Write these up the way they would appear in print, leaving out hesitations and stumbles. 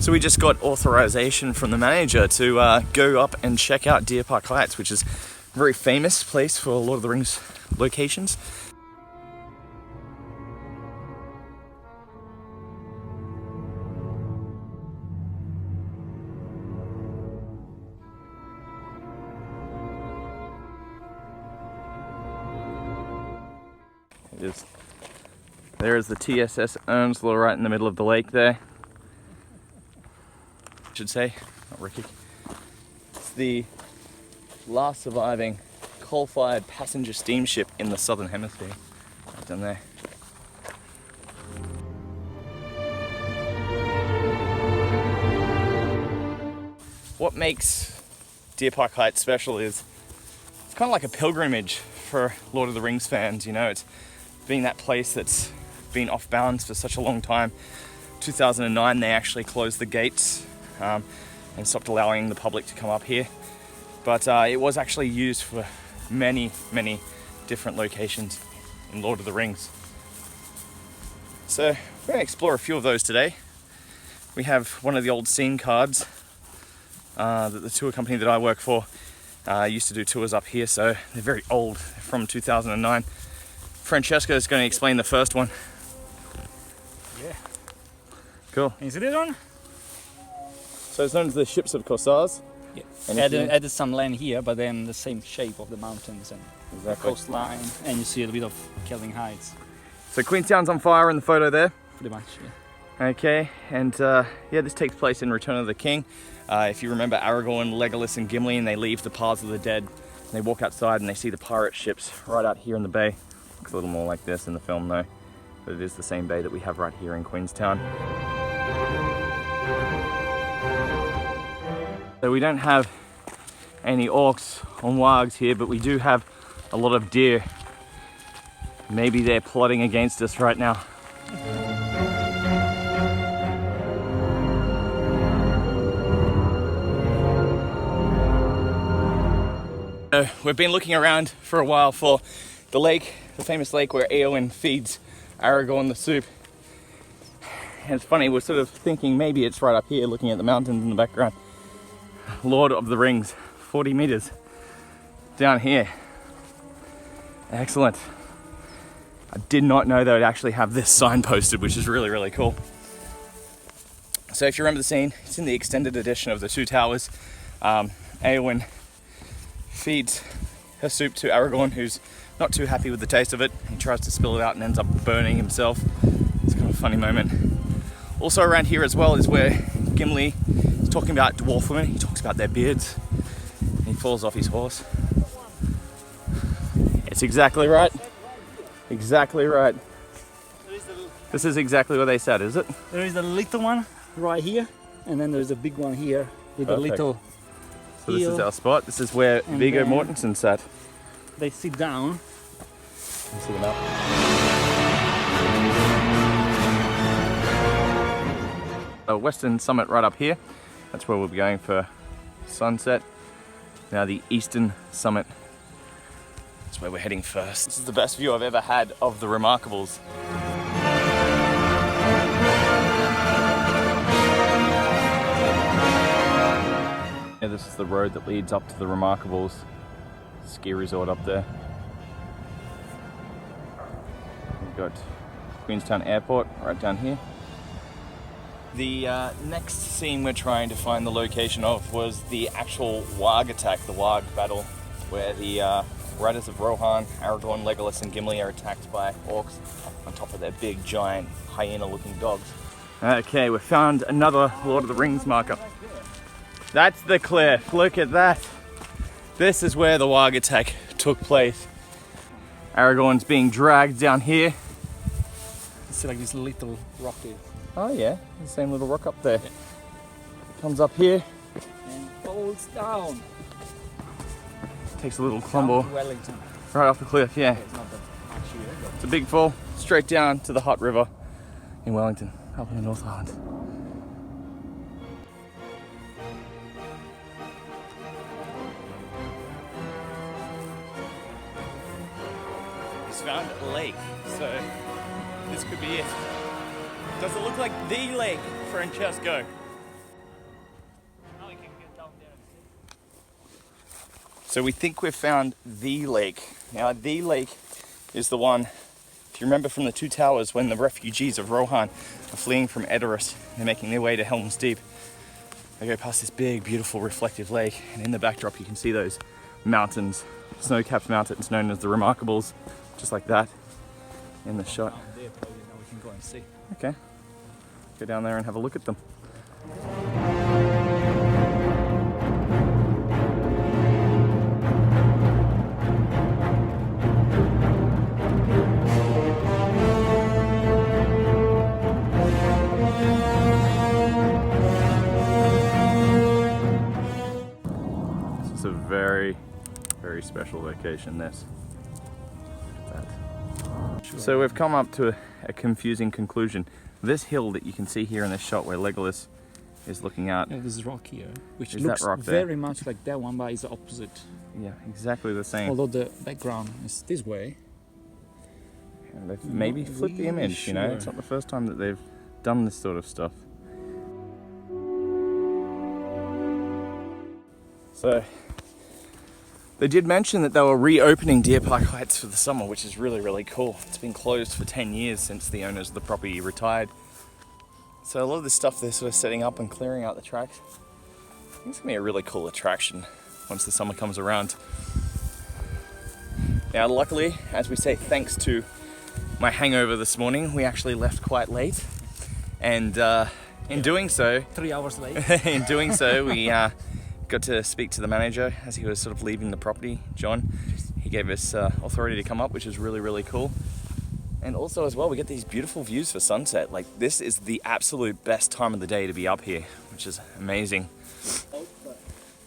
So we just got authorization from the manager to go up and check out Deer Park Heights, which is a very famous place for Lord of the Rings locations. There is the TSS Earnslow right in the middle of the lake there. I should say, not Ricky. It's the last surviving coal-fired passenger steamship in the southern hemisphere. Right down there. What makes Deer Park Heights special is it's kind of like a pilgrimage for Lord of the Rings fans, you know. It's being that place that's been off bounds for such a long time. 2009 they actually closed the gates and stopped allowing the public to come up here, but it was actually used for many different locations in Lord of the Rings. So we're going to explore a few of those today. We have one of the old scene cards that the tour company that I work for used to do tours up here, so they're very old, from 2009. Francesco is going to explain the first one. Yeah. Cool. Can you see this one? So it's known as the Ships of Corsairs. Yeah. And Added some land here, but then the same shape of the mountains and the Exactly. coastline, and you see a bit of Kelvin Heights. So Queenstown's on fire in the photo there. Pretty much, yeah. Okay, and yeah, this takes place in Return of the King. If you remember Aragorn, Legolas and Gimli, and they leave the Paths of the Dead, and they walk outside and they see the pirate ships right out here in the bay. Looks a little more like this in the film though, but it is the same bay that we have right here in Queenstown. So we don't have any orcs or wargs here, but we do have a lot of deer. Maybe they're plotting against us right now. We've been looking around for a while for the lake, the famous lake where Eowyn feeds Aragorn the soup. And it's funny, we're sort of thinking maybe it's right up here, looking at the mountains in the background. Lord of the Rings, 40 meters down here. Excellent. I did not know they would actually have this sign posted, which is really cool. So if you remember the scene, it's in the extended edition of The Two Towers. Eowyn feeds her soup to Aragorn, who's not too happy with the taste of it. He tries to spill it out and ends up burning himself. It's kind of a funny moment. Also around here as well is where Gimli is talking about dwarf women. He talks about their beards and he falls off his horse. It's exactly right. Exactly right. This is exactly what they said, is it? There is a little one right here, and then there's a big one here with a little. So this is our spot. This is where Viggo Mortensen sat. They sit down. Let's see them out. A western summit right up here. That's where we'll be going for sunset. Now the eastern summit. That's where we're heading first. This is the best view I've ever had of the Remarkables. Yeah, this is the road that leads up to the Remarkables ski resort up there. We've got Queenstown Airport right down here. The next scene we're trying to find the location of was the actual Warg attack, the Warg battle, where the Riders of Rohan, Aragorn, Legolas and Gimli are attacked by orcs on top of their big, giant, hyena-looking dogs. Okay, we found another Lord of the Rings marker. That's the cliff, look at that. This is where the Warg attack took place. Aragorn's being dragged down here. It's like this little rock here. Oh yeah, the same little rock up there. Yeah. Comes up here. And falls down. Takes a little crumble. Wellington. Right off the cliff, yeah. It's not that much here, but it's a big fall, straight down to the Hot River in Wellington, up in the North Island. He's found a lake, so this could be it. Does it look like the lake, Francesco? So we think we've found the lake. Now the lake is the one, if you remember from the two towers, when the refugees of Rohan are fleeing from Edoras, they're making their way to Helm's Deep. They go past this big, beautiful, reflective lake, and in the backdrop you can see those mountains, snow-capped mountains known as the Remarkables, just like that in the shot. Down there, probably now we can go and see. Okay, go down there and have a look at them. This is a very, very special location, this. Look at that. Sure. So we've come up to a confusing conclusion. This hill that you can see here in this shot where Legolas is looking out. Yeah, this rock here, which Is looks that rock there? very much like that one, but is the opposite. Yeah, exactly the same. Although the background is this way. And they've maybe Not flipped the really image, you know? It's sure. not the first time that they've done this sort of stuff. So, they did mention that they were reopening Deer Park Heights for the summer, which is really, really cool. It's been closed for 10 years since the owners of the property retired. So a lot of this stuff they're sort of setting up and clearing out the tracks. I think it's gonna be a really cool attraction once the summer comes around. Now, luckily, as we say, thanks to my hangover this morning, we actually left quite late. And in doing so, 3 hours late. in doing so, we got to speak to the manager as he was sort of leaving the property, John. He gave us authority to come up, which is really, really cool. And also as well, we get these beautiful views for sunset. Like, this is the absolute best time of the day to be up here, which is amazing.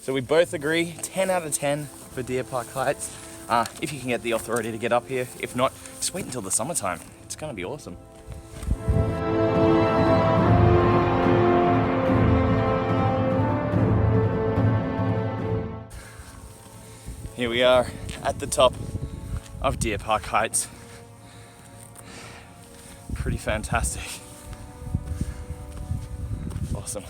So we both agree, 10 out of 10 for Deer Park Heights. If you can get the authority to get up here. If not, just wait until the summertime. It's gonna be awesome. Here we are at the top of Deer Park Heights. Pretty fantastic. Awesome.